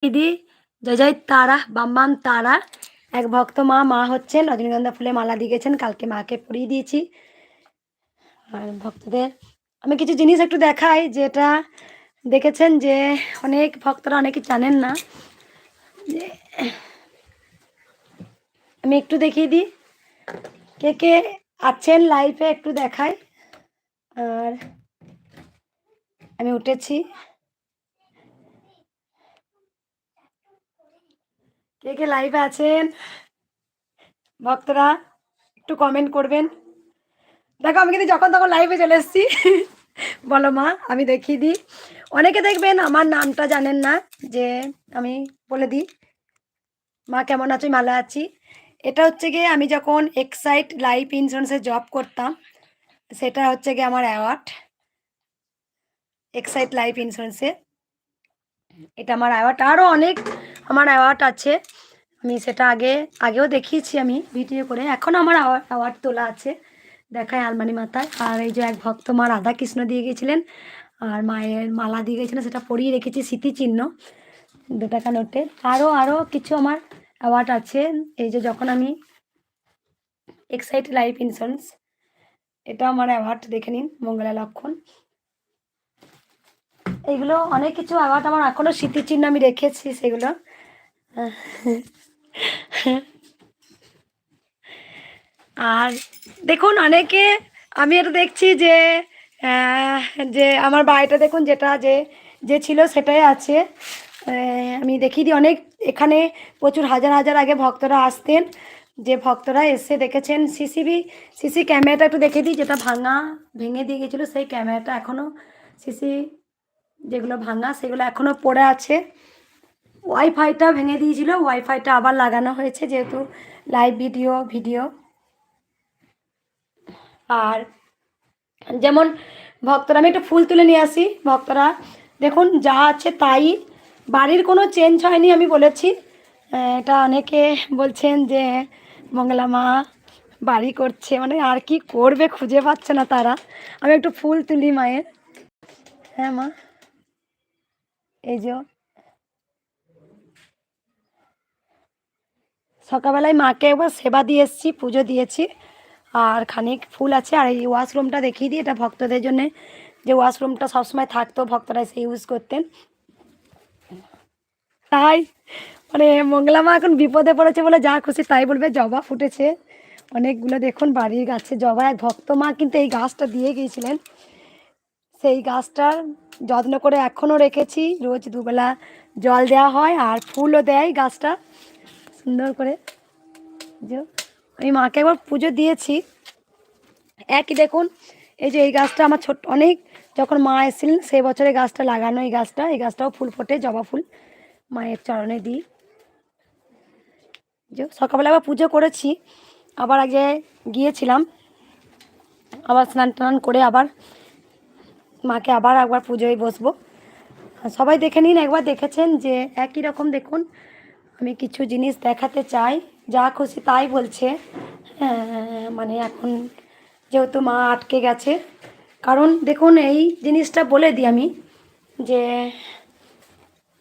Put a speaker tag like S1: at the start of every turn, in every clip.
S1: দিদি জয় জয় তারা বাম বাম তারা এক ভক্ত মা হচ্ছেন রজনীগন্ধা ফুলে মালা দিয়ে গেছেন, কালকে মাকে পরিয়ে দিয়েছি। আর ভক্তদের আমি কিছু জিনিস একটু দেখাই, যেটা দেখেছেন যে অনেক ভক্তরা অনেকে জানেন না। যে আমি একটু দেখিয়ে দিই কে কে আছেন লাইভে, একটু দেখাই। আর আমি উঠেছি, কে কে লাইভে আছেন ভক্তরা একটু কমেন্ট করবেন। দেখো আমি কিন্তু যখন তখন লাইভে চলে এসেছি। বলো মা, আমি দেখিয়ে দিই। অনেকে দেখবেন আমার নামটা জানেন না, যে আমি বলে দিই মা কেমন আছো, আমি ভালো আছি। এটা হচ্ছে গিয়ে আমি যখন এক্সাইড লাইফ ইন্স্যুরেন্সে জব করতাম, সেটা হচ্ছে গিয়ে আমার অ্যাওয়ার্ড, এক্সাইড লাইফ ইন্স্যুরেন্সে। এটা আমার অ্যাওয়ার্ড, আরও অনেক আমার অ্যাওয়ার্ড আছে। আমি সেটা আগেও দেখিয়েছি আমি ভিডিও করে, এখনও আমার অ্যাওয়ার্ড তোলা আছে, দেখায় আলমারি মাথায়। আর এই যে এক ভক্ত মা রাধাকৃষ্ণ দিয়ে গেছিলেন, আর মায়ের মালা দিয়ে গেছিলেন, সেটা পরিয়ে রেখেছি স্মৃতিচিহ্ন 2 টাকা নোটে। আরও কিছু আমার অ্যাওয়ার্ড আছে। এই যে যখন আমি এক্সাইড লাইফ ইন্স্যুরেন্স, এটা আমার অ্যাওয়ার্ড, দেখে নিন, মঙ্গলা লক্ষণ। এইগুলো অনেক কিছু অ্যাওয়ার্ড আমার এখনও স্মৃতিচিহ্ন আমি রেখেছি সেগুলো। আর দেখুন অনেকে, আমি এটা দেখছি যে যে আমার বাড়িটা দেখুন, যেটা যে যে ছিল সেটাই আছে। আমি দেখিয়ে দিই, অনেক এখানে প্রচুর হাজার হাজার আগে ভক্তরা আসতেন, যে ভক্তরা এসে দেখেছেন। সিসি ক্যামেরাটা একটু দেখে দিই, যেটা ভেঙে দিয়ে গেছিলো, সেই ক্যামেরাটা এখনও সিসি যেগুলো ভাঙা সেগুলো এখনও পড়ে আছে। ওয়াইফাইটা ভেঙে দিয়েছিল, ওয়াইফাইটা আবার লাগানো হয়েছে, যেহেতু লাইভ ভিডিও। আর যেমন ভক্তরা, আমি একটু ফুল তুলে নিয়ে আসি। ভক্তরা দেখুন যা আছে তাই, বাড়ির কোনো চেঞ্জ হয়নি। আমি বলেছি, এটা অনেকে বলছেন যে মঙ্গলা মা বাড়ি করছে, মানে আর কি করবে খুঁজে পাচ্ছে না তারা। আমি একটু ফুল তুলি মায়ের। হ্যাঁ মা, এই যে সকালবেলায় মাকে একবার সেবা দিয়ে এসেছি, পুজো দিয়েছি। আর খানিক ফুল আছে। আর এই ওয়াশরুমটা দেখিয়ে দিই, এটা ভক্তদের জন্যে, যে ওয়াশরুমটা সবসময় থাকতো, ভক্তরা এসে ইউজ করতেন। তাই মানে মঙ্গলা মা এখন বিপদে পড়েছে বলে যা খুশি তাই বলবে। জবা ফুটেছে অনেকগুলো, দেখুন বাড়ির গাছে জবা। এক ভক্ত মা কিন্তু এই গাছটা দিয়ে গিয়েছিলেন, সেই গাছটার যত্ন করে এখনও রেখেছি। রোজ দুবেলা জল দেওয়া হয়, আর ফুলও দেয় গাছটা সুন্দর করে। যে আমি মাকে একবার পুজো দিয়েছি। একই দেখুন, এই যে এই গাছটা আমার ছোট্ট অনেক, যখন মা এসেছিলেন সেই বছরে গাছটা লাগানো। এই গাছটাও ফুল ফোটে, জবা ফুল মায়ের চরণে দিই। যে সকালবেলা আবার পুজো করেছি, আবার আগে গিয়েছিলাম, আবার স্নান টান করে আবার মাকে আবার একবার পুজোয় বসবো। সবাই দেখে নিন, একবার দেখেছেন যে একই রকম। দেখুন আমি কিছু জিনিস দেখাতে চাই, যা খুশি তাই বলছে। মানে এখন যেহেতু মা আটকে গেছে, কারণ দেখুন এই জিনিসটা বলে দিই আমি, যে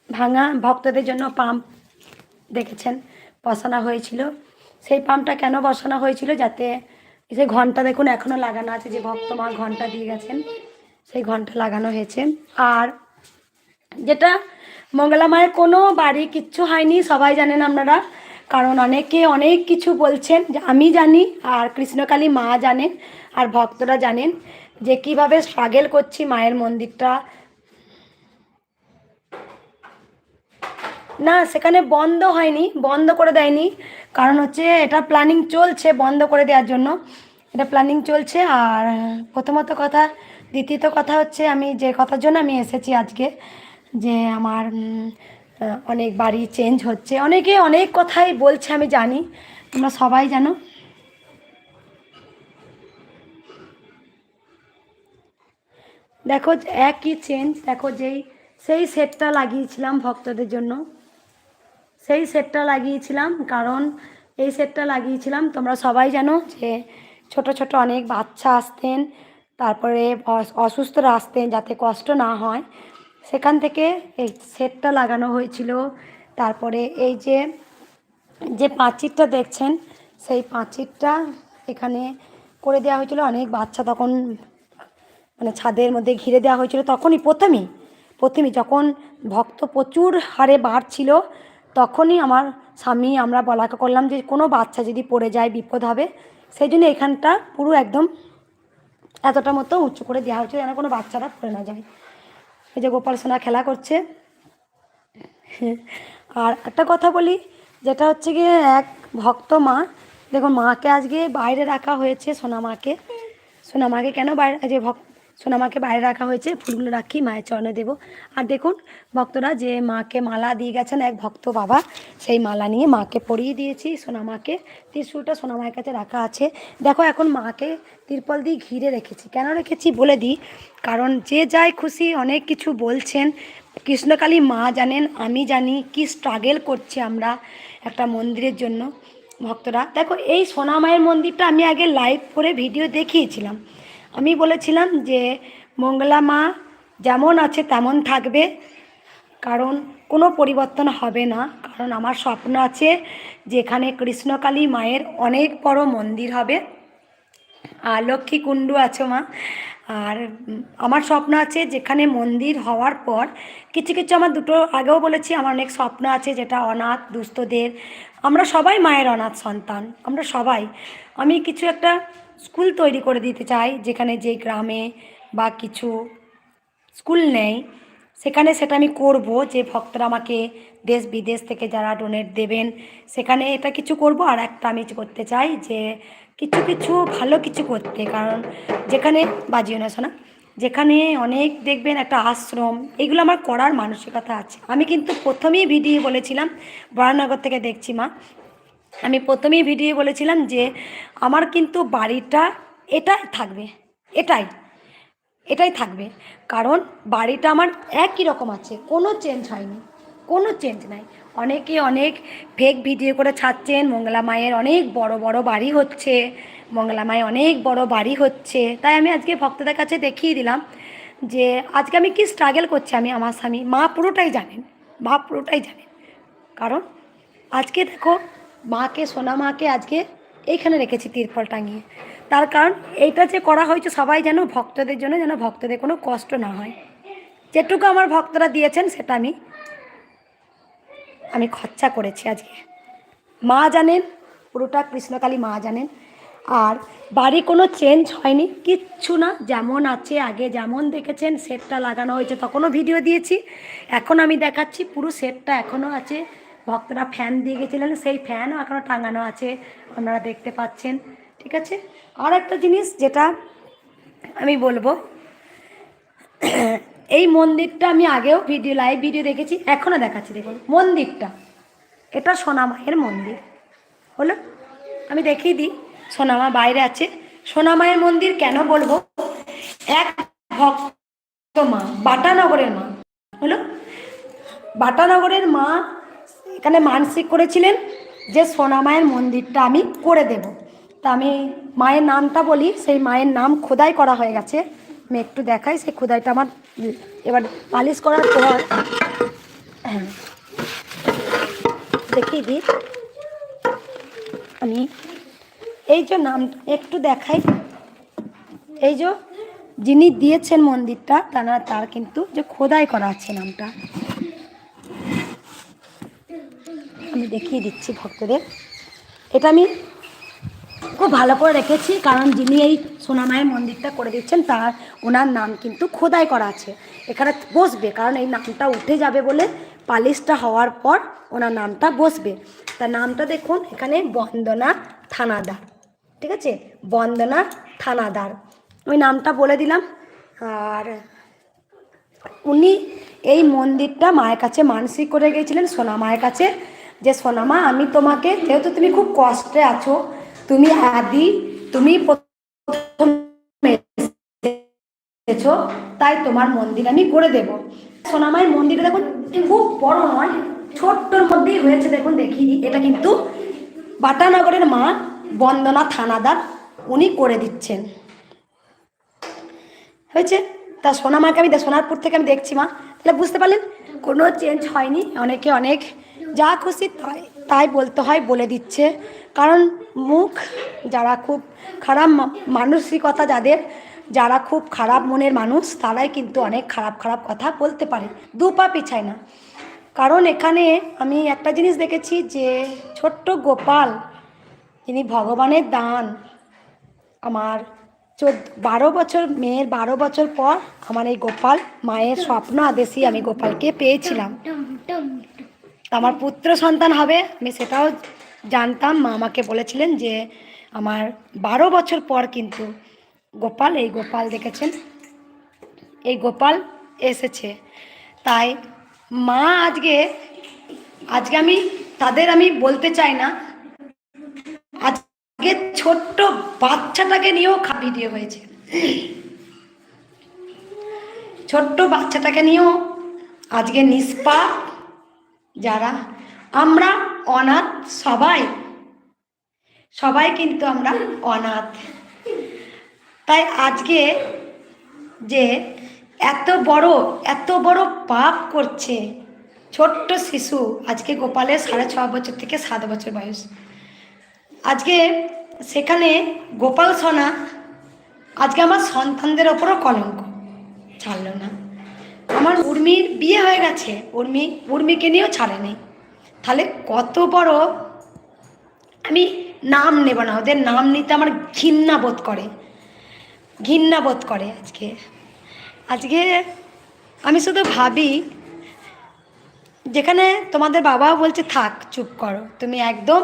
S1: ভাঙা ভক্তদের জন্য পাম্প দেখেছেন বসানো হয়েছিল। সেই পাম্পটা কেন বসানো হয়েছিল, যাতে সেই ঘন্টা দেখুন এখনও লাগানো আছে, যে ভক্ত মা ঘন্টা দিয়ে গেছেন, সেই ঘন্টা লাগানো হয়েছে। আর যেটা মঙ্গলা মায়ের কোনো বাড়ি কিচ্ছু হয়নি, সবাই জানেন আপনারা, কারণ অনেকে অনেক কিছু বলছেন, যে আমি জানি, আর কৃষ্ণকালী মা জানেন, আর ভক্তরা জানেন যে কিভাবে স্ট্রাগল করছি মায়ের মন্দিরটা। না, সেখানে বন্ধ হয়নি, বন্ধ করে দেয়নি, কারণ হচ্ছে এটা প্ল্যানিং চলছে বন্ধ করে দেওয়ার জন্য, এটা প্ল্যানিং চলছে। আর প্রথমত কথা, দ্বিতীয়ত কথা হচ্ছে, আমি যে কথার জন্য আমি এসেছি আজকে, যে আমার অনেক বাড়ি চেঞ্জ হচ্ছে, অনেকে অনেক কথাই বলছে, আমি জানি, তোমরা সবাই জানো। দেখো একই চেঞ্জ, দেখো সেই সেটটা লাগিয়েছিলাম ভক্তদের জন্য, সেই সেটটা লাগিয়েছিলাম, কারণ এই সেটটা লাগিয়েছিলাম, তোমরা সবাই জানো, যে ছোট ছোট অনেক বাচ্চা আসতেন, তারপরে অসুস্থরা আসতেন, যাতে কষ্ট না হয়, সেখান থেকে এই সেটটা লাগানো হয়েছিল। তারপরে এই যে যে পাঁচিরটা দেখছেন সেই পাঁচিরটা এখানে করে দেওয়া হয়েছিল। অনেক বাচ্চা তখন মানে ছাদের মধ্যে ঘিরে দেওয়া হয়েছিল তখনই প্রথমেই যখন ভক্ত প্রচুর হারে বাড়ছিল, তখনই আমার স্বামী আমরা বলাকা করলাম যে কোনো বাচ্চা যদি পড়ে যায় বিপদ হবে, সেই জন্য এখানটা পুরো একদম এতটা মতো উঁচু করে দেওয়া হয়েছিল যেন কোনো বাচ্চারা পড়ে না যায়। এই যে গোপাল সোনা খেলা করছে। আর একটা কথা বলি, যেটা হচ্ছে গিয়ে এক ভক্ত মা, দেখুন মাকে আজকে বাইরে রাখা হয়েছে, সোনামাকে কেন বাইরে যে সোনামাকে বাইরে রাখা হয়েছে, ফুলগুলো রাখি মায়ের চরণে দেবো। আর দেখুন ভক্তরা যে মাকে মালা দিয়ে গেছেন এক ভক্ত বাবা, সেই মালা নিয়ে মাকে পরিয়ে দিয়েছি সোনামাকে। ত্রিশূলটা সোনামায়ের কাছে রাখা আছে। দেখো এখন মাকে তিরপল দিয়ে ঘিরে রেখেছি, কেন রেখেছি বলে দিই, কারণ যে যাই খুশি অনেক কিছু বলছেন। কৃষ্ণকালী মা জানেন, আমি জানি কি স্ট্রাগেল করছি আমরা একটা মন্দিরের জন্য। ভক্তরা দেখো, এই সোনামায়ের মন্দিরটা আমি আগে লাইভ করে ভিডিও দেখিয়েছিলাম। আমি বলেছিলাম যে মঙ্গলা মা যেমন আছে তেমন থাকবে, কারণ কোনো পরিবর্তন হবে না। কারণ আমার স্বপ্ন আছে যেখানে কৃষ্ণকালী মায়ের অনেক বড় মন্দির হবে, আর লক্ষ্মী কুণ্ডু আছে মা। আর আমার স্বপ্ন আছে যেখানে মন্দির হওয়ার পর কিছু কিছু, আমার দুটো আগেও বলেছি, আমার অনেক স্বপ্ন আছে যেটা অনাথ দুস্থদের, আমরা সবাই মায়ের অনাথ সন্তান, আমরা সবাই। আমি কিছু একটা স্কুল তৈরি করে দিতে চাই, যেখানে যে গ্রামে বা কিছু স্কুল নেই সেখানে সেটা আমি করব। যে ভক্তরা আমাকে দেশ বিদেশ থেকে যারা ডোনেট দেবেন সেখানে এটা কিছু করব। আর একটা আমি করতে চাই যে কিছু কিছু ভালো কিছু করতে, কারণ যেখানে বাজিও না শোনা, যেখানে অনেক দেখবেন একটা আশ্রম, এগুলো আমার করার মানসিকতা আছে। আমি কিন্তু প্রথমেই ভিডিও বলেছিলাম, বরানগর থেকে দেখছি মা, আমি প্রথমেই ভিডিও বলেছিলাম যে আমার কিন্তু বাড়িটা এটাই থাকবে, এটাই এটাই থাকবে। কারণ বাড়িটা আমার একই রকম আছে, কোনো চেঞ্জ হয়নি, কোনো চেঞ্জ নাই। অনেকে অনেক ফেক ভিডিও করে ছাড়ছেন, মঙ্গলা মায়ের অনেক বড় বড় বাড়ি হচ্ছে, মঙ্গলা মায়ের অনেক বড় বাড়ি হচ্ছে। তাই আমি আজকে ভক্তদের কাছে দেখিয়ে দিলাম যে আজকে আমি কি স্ট্রাগল করছি। আমি আমার স্বামী মা পুরোটাই জানেন, মা পুরোটাই জানেন। কারণ আজকে দেখো মাকে, সোনা মাকে আজকে এইখানে রেখেছি তিরপল টাঙিয়ে। তার কারণ এইটা যে করা হয়েছে সবাই যেন ভক্তদের জন্য, যেন ভক্তদের কোনো কষ্ট না হয়। যেটুকু আমার ভক্তরা দিয়েছেন সেটা আমি খরচা করেছি আজকে। মা জানেন, পুরোটা কৃষ্ণকালী মা জানেন। আর বাড়ি কোনো চেঞ্জ হয়নি, কিচ্ছু না, যেমন আছে আগে যেমন দেখেছেন সেটটা লাগানো হয়েছে, তখনও ভিডিও দিয়েছি, এখন আমি দেখাচ্ছি পুরো সেটটা এখনও আছে। ভক্তরা ফ্যান দিয়ে গেছিলেন, সেই ফ্যানও এখনও টাঙানো আছে, আপনারা দেখতে পাচ্ছেন। ঠিক আছে, আর একটা জিনিস যেটা আমি বলবো, এই মন্দিরটা আমি আগেও লাইভ ভিডিও দেখেছি, এখনও দেখাচ্ছি। দেখুন মন্দিরটা, এটা সোনামায়ের মন্দির হলো। আমি দেখিয়ে দিই, সোনামা বাইরে আছে। সোনামায়ের মন্দির কেন বলবো, এক ভক্ত মা, বাটানগরের মা হলো, বাটানগরের মা এখানে মানসিক করেছিলেন যে সোনামায়ের মন্দিরটা আমি করে দেব। তা আমি মায়ের নামটা বলি, সেই মায়ের নাম খোদাই করা হয়ে গেছে। আমি একটু দেখাই, সেই খোদাইটা আমার এবার পালিশ করার পর হ্যাঁ দেখিয়ে দিই। আমি এই যে নাম একটু দেখাই, এই যে যিনি দিয়েছেন মন্দিরটা তার কিন্তু যে খোদাই করা আছে নামটা, আমি দেখিয়ে দিচ্ছি ভক্তদের। এটা আমি খুব ভালো করে রেখেছি, কারণ যিনি এই সোনামায়ের মন্দিরটা করে দিচ্ছেন ওনার নাম কিন্তু খোদাই করা আছে, এখানে বসবে। কারণ এই নামটা উঠে যাবে বলে পালিশটা হওয়ার পর ওনার নামটা বসবে। তার নামটা দেখুন এখানে বন্দনা থানাদার, ঠিক আছে, বন্দনা থানাদার, ওই নামটা বলে দিলাম। আর উনি এই মন্দিরটা মায়ের কাছে মানসিক করে গিয়েছিলেন, সোনা মায়ের কাছে, যে সোনামা আমি তোমাকে, যেহেতু তুমি খুব কষ্টে আছো, তুমি আদি, তুমি প্রথমে এসেছো, তাই তোমার মন্দির আমি করে দেব। সোনামায়ের মন্দিরটা দেখুন খুব বড় নয়, ছোট্টর মধ্যেই হয়েছে। দেখুন দেখিয়ে, এটা কিন্তু বাটানগরের মা বন্দনা থানাদার উনি করে দিচ্ছেন, হয়েছে। তা সোনামাকে আমি সোনারপুর থেকে আমি দেখছি মা, তাহলে বুঝতে পারলেন কোনো চেঞ্জ হয়নি। অনেকে অনেক যা খুশি তাই তাই বলতে হয়, বলে দিচ্ছে। কারণ মুখ যারা খুব খারাপ মানসিকতা যাদের, যারা খুব খারাপ মনের মানুষ, তারাই কিন্তু অনেক খারাপ খারাপ কথা বলতে পারে, দু পা পিছায় না। কারণ এখানে আমি একটা জিনিস দেখেছি যে ছোট্ট গোপাল, তিনি ভগবানের দান। আমার 12 বছর, মেয়ের 12 বছর পর আমার এই গোপাল, মায়ের স্বপ্ন আদেশই আমি গোপালকে পেয়েছিলাম। আমার পুত্র সন্তান হবে, আমি সেটাও জানতাম। মা আমাকে বলেছিলেন যে আমার 12 বছর পর কিন্তু গোপাল, এই গোপাল দেখেছেন, এই গোপাল এসেছে। তাই মা আজকে আজকে আমি তাদের আমি বলতে চাই না, আজকে ছোট্ট বাচ্চাটাকে নিয়েও ভিডিও হয়েছে, ছোট্ট বাচ্চাটাকে নিয়েও আজকে নিষ্পাপ যারা, আমরা অনাথ, সবাই সবাই কিন্তু আমরা অনাথ। তাই আজকে যে এত বড় পাপ করছে ছোট্ট শিশু, আজকে গোপালের 6.5 বছর থেকে 7 বছর বয়স, আজকে সেখানে গোপাল সোনা আজকে আমার সন্তানদের ওপরও কলঙ্ক ছাড়লো না। আমার উর্মির বিয়ে হয়ে গেছে, উর্মিকে নিয়েও ছাড়েনি। তাহলে কত বড়, আমি নাম নেব না, ওদের নাম নিতে আমার ঘৃণা বোধ করে। আজকে আমি শুধু ভাবি, যেখানে তোমাদের বাবাও বলছে থাক চুপ করো, তুমি একদম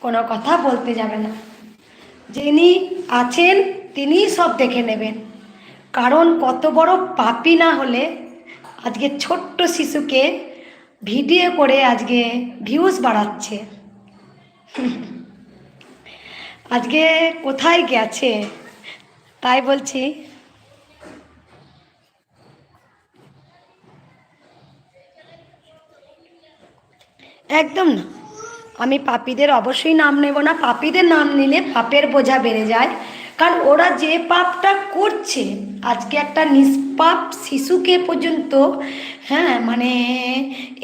S1: কোনো কথা বলতে যাবে না, যিনি আছেন তিনি সব দেখে নেবেন। কারণ কত বড় পাপী না হলে আজকে ছোট্ট শিশুকে ভিডিও করে আজকে ভিউজ বাড়াচ্ছে। আজকে কোথায় গেছে? তাই বলছি, একদম না, আমি পাপীদের অবশ্যই নাম নেব না। পাপীদের নাম নিলে পাপের বোঝা বেড়ে যায়। কারণ ওরা যে পাপটা করছে, আজকে একটা নিষ্পাপ শিশুকে পর্যন্ত, হ্যাঁ মানে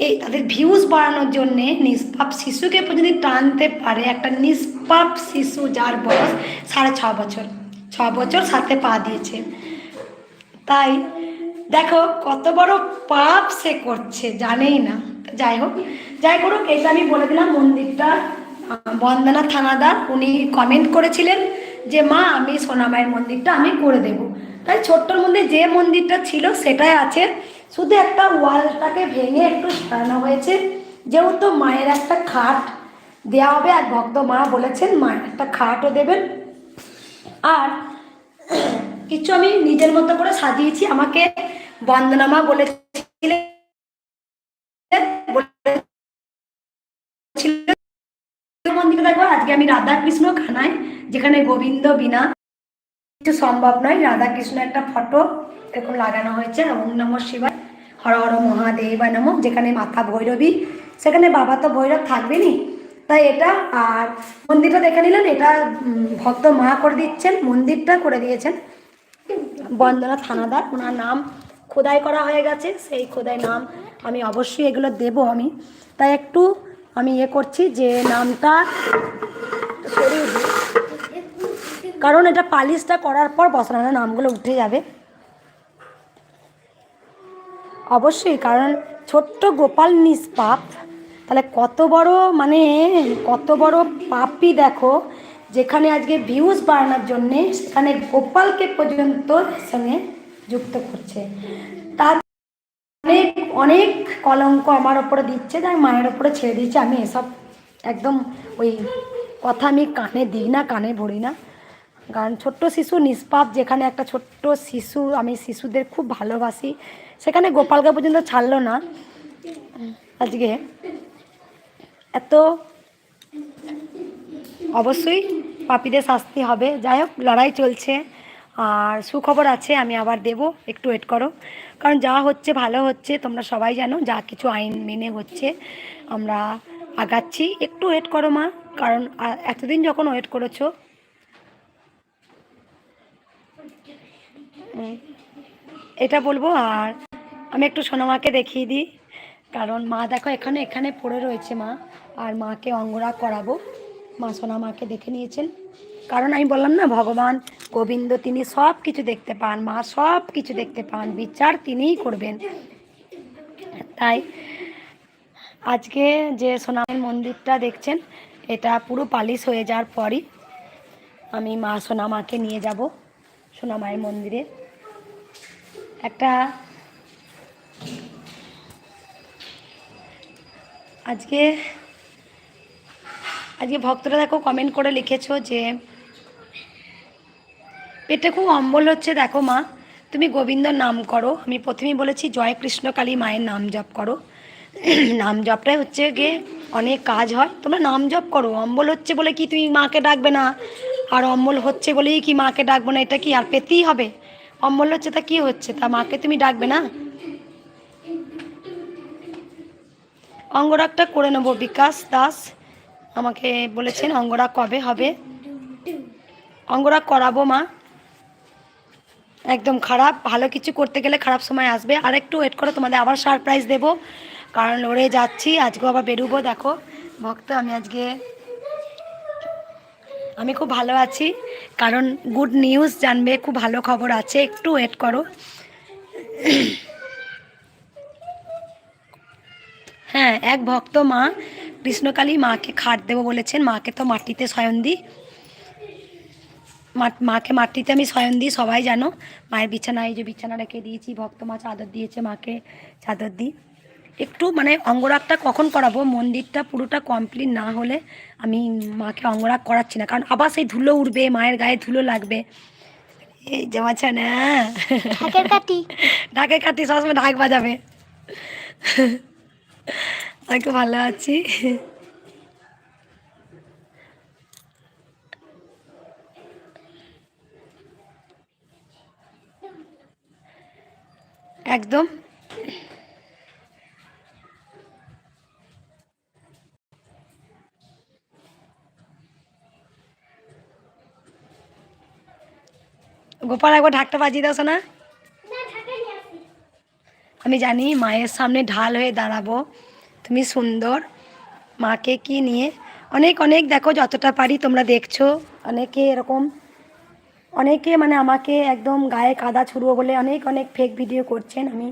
S1: এই তাদের ভিউজ বাড়ানোর জন্যে নিষ্পাপ শিশুকে পর্যন্ত টানতে পারে। একটা নিষ্পাপ শিশু যার বয়স 6.5 বছর, 6 বছর সাথে পা দিয়েছে। তাই দেখো কত বড় পাপ সে করছে, জানেই না। যাই করুক, এটা আমি বলে দিলাম। মন্দিরটা বন্দনা থানাদার উনি কমেন্ট করেছিলেন যে মা আমি সোনামায়ের মন্দিরটা আমি করে দেব। তাই ছোট্টর মধ্যে যে মন্দিরটা ছিল সেটাই আছে, শুধু একটা ওয়ালটাকে ভেঙে একটু সারানো হয়েছে। যেহেতু মায়ের একটা খাট দেওয়া হবে, আর ভক্ত মা বলেছেন মায়ের একটা খাটও দেবেন। আর কিছু আমি নিজের মতো করে সাজিয়েছি। আমাকে বন্দনা মা বলেছিলেন মন্দিরে দেখবো আজকে আমি রাধা কৃষ্ণ খানায়, যেখানে গোবিন্দ বিনা কিছু সম্ভব নয়, রাধা কৃষ্ণ একটা ফটো এরকম লাগানো হয়েছে। ওম নমঃ শিবায়, হর হর মহাদেব নমঃ। যেখানে মাতা ভৈরবী, সেখানে বাবা তো ভৈরব থাকবেনই। তাই এটা, আর মন্দিরটা দেখে নিলেন, এটা ভক্ত মা করে দিচ্ছেন, মন্দিরটা করে দিয়েছেন বন্দনা থানাদার। ওনার নাম খোদাই করা হয়ে গেছে, সেই খোদাই নাম আমি অবশ্যই এগুলো দেব আমি। তাই একটু আমি করছি যে নামটা সরিয়ে দিই, কারণ এটা পালিশটা করার পর বসানো নামগুলো উঠে যাবে অবশ্যই। কারণ ছোট্ট গোপাল নিষ্পাপ, তাহলে কত বড়, মানে কত বড় পাপই দেখো। যেখানে আজকে ভিউজ বাড়ানোর জন্যে সেখানে গোপালকে পর্যন্ত সঙ্গে যুক্ত করছে। তার অনেক অনেক কলঙ্ক আমার ওপরে দিচ্ছে, তাই মায়ের ওপরে ছেড়ে দিচ্ছে। আমি এসব একদম ওই কথা আমি কানে দিই না, কানে ভরি না। কারণ ছোট্ট শিশু নিষ্পাপ, যেখানে একটা ছোট্ট শিশু, আমি শিশুদের খুব ভালোবাসি, সেখানে গোপালকে পর্যন্ত ছাড়লো না। আজকে এত অবশ্যই পাপীদের শাস্তি হবে। যাই হোক, লড়াই চলছে, আর সুখবর আছে, আমি আবার দেব, একটু ওয়েট করো। কারণ যা হচ্ছে ভালো হচ্ছে, তোমরা সবাই জানো, যা কিছু আইন মেনে হচ্ছে আমরা আগাচ্ছি। একটু ওয়েট করো মা, কারণ এতদিন যখন ওয়েট করেছো, এটা বলবো। আর আমি একটু সোনামাকে দেখিয়ে দিই, কারণ মা দেখো এখানে পড়ে রয়েছে মা, আর মাকে অঙ্গরাগ করাবো। মা সোনামাকে দেখে নিয়েছেন, কারণ আমি বললাম না, ভগবান গোবিন্দ তিনি সব কিছু দেখতে পান, মা সব কিছু দেখতে পান, বিচার তিনিই করবেন। তাই আজকে যে সোনামায়ের মন্দিরটা দেখছেন, এটা পুরো পালিশ হয়ে যাওয়ার পরই আমি মা সোনামাকে নিয়ে যাব সোনামায়ের মন্দিরে। একটা আজকে ভক্তরা দেখো কমেন্ট করে লিখেছো যে পেটে খুব অম্বল হচ্ছে, দেখো মা তুমি গোবিন্দর নাম করো। আমি প্রথমেই বলেছি জয় কৃষ্ণকালী মায়ের নাম জপ করো। নাম জপটাই হচ্ছে গিয়ে অনেক কাজ হয়, তোমরা নাম জপ করো। অম্বল হচ্ছে বলে কি তুমি মাকে ডাকবে না? আর অম্বল হচ্ছে বলেই কি মাকে ডাকবো না? এটা কি আর পেতেই হবে? অম্বল হচ্ছে তা কি হচ্ছে, তা মাকে তুমি ডাকবে না? অঙ্গরাগটা করে নেবো। বিকাশ দাস আমাকে বলেছেন অঙ্গরাগ কবে হবে। অঙ্গরাগ করাবো মা। একদম খারাপ ভালো কিছু করতে গেলে খারাপ সময় আসবে। আর একটু ওয়েট করো, তোমাদের আবার সারপ্রাইজ দেবো, কারণ লড়ে যাচ্ছি। আজকেও আবার বেরোবো। দেখো ভক্ত, আমি খুব ভালো আছি, কারণ গুড নিউজ জানবে, খুব ভালো খবর আছে, একটু ওয়েট করো। হ্যাঁ, এক ভক্ত মা কৃষ্ণকালী মাকে খাট দেবো বলেছেন। মাকে তো মাটিতে শয়ন দিই, মাকে মাটিতে আমি শয়ন দিই, সবাই জানো। মায়ের বিছানায় যে বিছানা রেখে দিয়েছি, ভক্ত মা চাদর দিয়েছে, মাকে চাদর দিই। একটু মানে অঙ্গরাগটা কখন করাবো, মন্দিরটা পুরোটা কমপ্লিট না হলে আমি মাকে অঙ্গরাগ করাচ্ছি না, কারণ আবার সেই ধুলো উঠবে, মায়ের গায়ে ধুলো লাগবে। এই জমাচ্ছে না, ঢাকের কাঠি সবসময় ঢাক বাজাবে। আমি খুব ভালো আছি। একদম গোপাল, একবার ঢাকটা বাজিয়ে দাও শোনা। আমি জানি মায়ের সামনে ঢাল হয়ে দাঁড়াবো। তুমি সুন্দর মাকে কি নিয়ে অনেক অনেক দেখো, যতটা পারি তোমরা দেখছো। অনেকে এরকম, অনেকে মানে আমাকে একদম গায়ে কাদা ছুড়বো বলে অনেক অনেক ফেক ভিডিও করছেন। আমি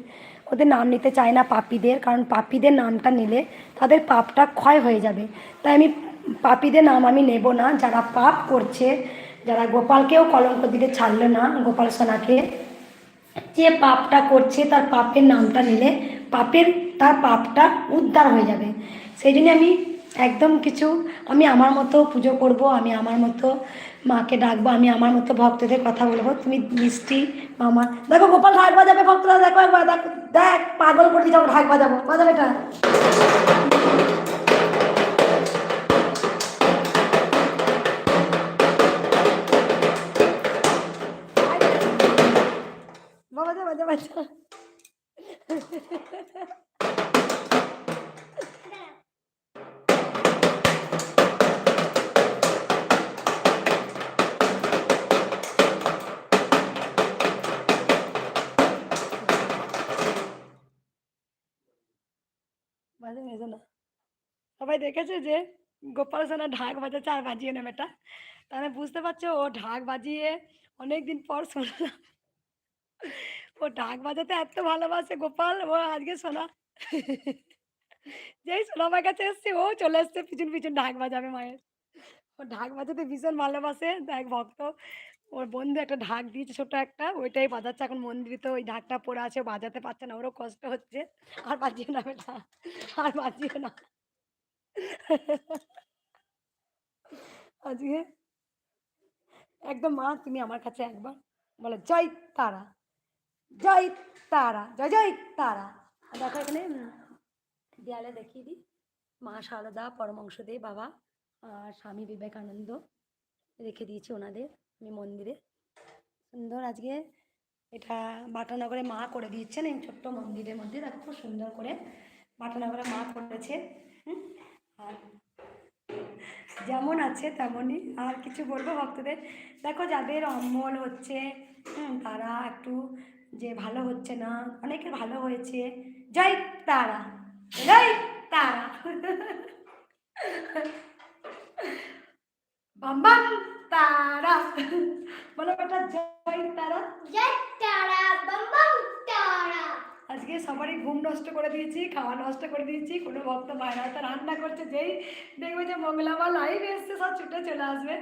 S1: ওদের নাম নিতে চাই না, পাপীদের, কারণ পাপীদের নামটা নিলে তাদের পাপটা ক্ষয় হয়ে যাবে। তাই আমি পাপীদের নাম আমি নেব না। যারা পাপ করছে, যারা গোপালকেও কলঙ্ক দিতে ছাড়লো না, গোপাল সোনাকে, যে পাপটা করছে তার পাপের নামটা নিলে তার পাপটা উদ্ধার হয়ে যাবে। সেই জন্য আমি একদম কিছু, আমি আমার মতো পুজো করব, আমি আমার মতো মাকে ডাকবো, আমি আমার মতো ভক্তদের কথা বলবো। তুমি মিষ্টি মামা দেখো, গোপাল ঢাক বাজাবে, ভক্তরা দেখো একবার, দেখ দেখ পাগল করে যাবো, ঢাক বাজাবো, বাজাবে এটা। বাজা বাজা বাজা। বাজা মেজো না। সবাই দেখেছে যে গোপাল সোনা ঢাক বাজাচ্ছে আর বাজিয়ে নেবে এটা, তাহলে বুঝতে পারছো ও ঢাক বাজিয়ে অনেকদিন পর শুনলাম ও ঢাক বাজাতে এত ভালোবাসে গোপাল। ও আজকে শোনা যেই সোনামার কাছে এসছে, ও চলে এসছে পিছন পিছন ঢাক বাজাবে মায়ের। ও ঢাক বাজাতে ভীষণ ভালোবাসে। দেখ ভক্ত, ওর বন্ধু একটা ঢাক দিয়েছে ছোট একটা, ওইটাই বাজাচ্ছে এখন। মন্দিরে তো ওই ঢাকটা পড়ে আছে, ও বাজাতে পারছে না, ওরও কষ্ট হচ্ছে। আর বাজিয়ে না বেটা, আর বাজিয়ে না। আজকে একদম মা, তুমি আমার কাছে একবার বলো জয় তারা, জয় তারা, জয় জয় তারা। আর দেখো এখানে দেয়ালে দেখিয়ে দিই, মা শারদা, পরমংশদেব বাবা আর স্বামী বিবেকানন্দ রেখে দিয়েছি ওনাদের আমি মন্দিরে। সুন্দর আজকে এটা বাটানগরে মা করে দিয়েছেন, এই ছোট্ট মন্দিরের মধ্যে দেখো খুব সুন্দর করে বাটানগরে মা করেছে। আর যেমন আছে তেমনই। আর কিছু বলবো ভক্তদের, দেখো যাদের অম্বল হচ্ছে, তারা একটু যে ভালো হচ্ছে না, অনেকের ভালো হয়েছে। জয় তারা, জয় তারা। বাম বাম তারা, বলো বেটা জয় তারা, জয় তারা, বাম বাম তারা। আজকে সবারই ঘুম নষ্ট করে দিয়েছি, খাওয়া নষ্ট করে দিয়েছি। কোনো ভক্ত মায়েরা তো রান্না করছে, যেই দেখবে যে মঙ্গলা মা লাইভ এসছে সব ছুটে চলে আসবে।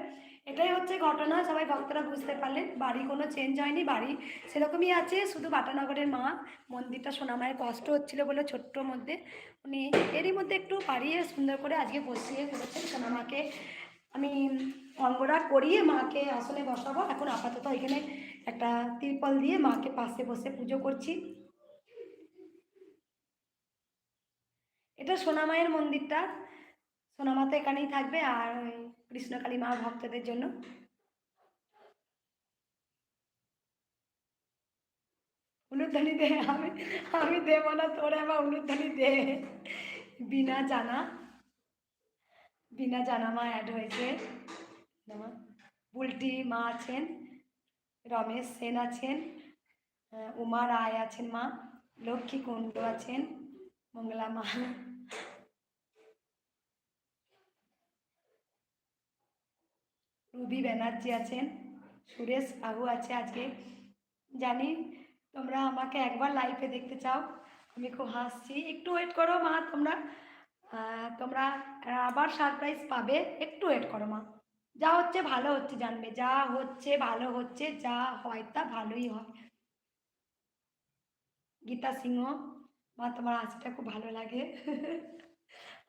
S1: এটাই হচ্ছে ঘটনা, সবাই ভক্তরা বুঝতে পারলেন। বাড়ি কোনো চেঞ্জ হয়নি, বাড়ি সেরকমই আছে, শুধু বাটানগরের মা মন্দিরটা সোনামায়ের কষ্ট হচ্ছিল বলে ছোট্ট মধ্যে উনি এরই মধ্যে একটু বাড়িয়ে সুন্দর করে আজকে বসিয়ে করেছেন সোনামাকে। আমি অঙ্গরাগ করিয়ে মাকে আসলে বসাবো। এখন আপাতত এখানে একটা তিরপল দিয়ে মাকে পাশে বসে পুজো করছি। এটা সোনামায়ের মন্দিরটা, সোনামা তো এখানেই থাকবে, আর ওই কৃষ্ণকালী মা ভক্তদের জন্য। উলুধ্বনি দে, আমি আমি দেবো না, তোরে আবার উলুধ্বনি দে। বিনা জানা, বিনা জানা মা অ্যাড হয়েছে। বুলটি মা আছেন, রমেশ সেন আছেন, উমা রায় আছেন মা, লক্ষ্মী কুণ্ড আছেন, মঙ্গলা মা, রুবি ব্যানার্জি আছেন, সুরেশ বাবু আছে। আজকে জানি তোমরা আমাকে একবার লাইভে দেখতে চাও, আমি খুব হাসছি। একটু ওয়েট করো মা, তোমরা তোমরা আবার সারপ্রাইজ পাবে, একটু ওয়েট করো মা। যা হচ্ছে ভালো হচ্ছে, জানবে যা হচ্ছে ভালো হচ্ছে, যা হয় তা ভালোই হয়। গীতা সিংহ মা, তোমার হাসিটা খুব ভালো লাগে।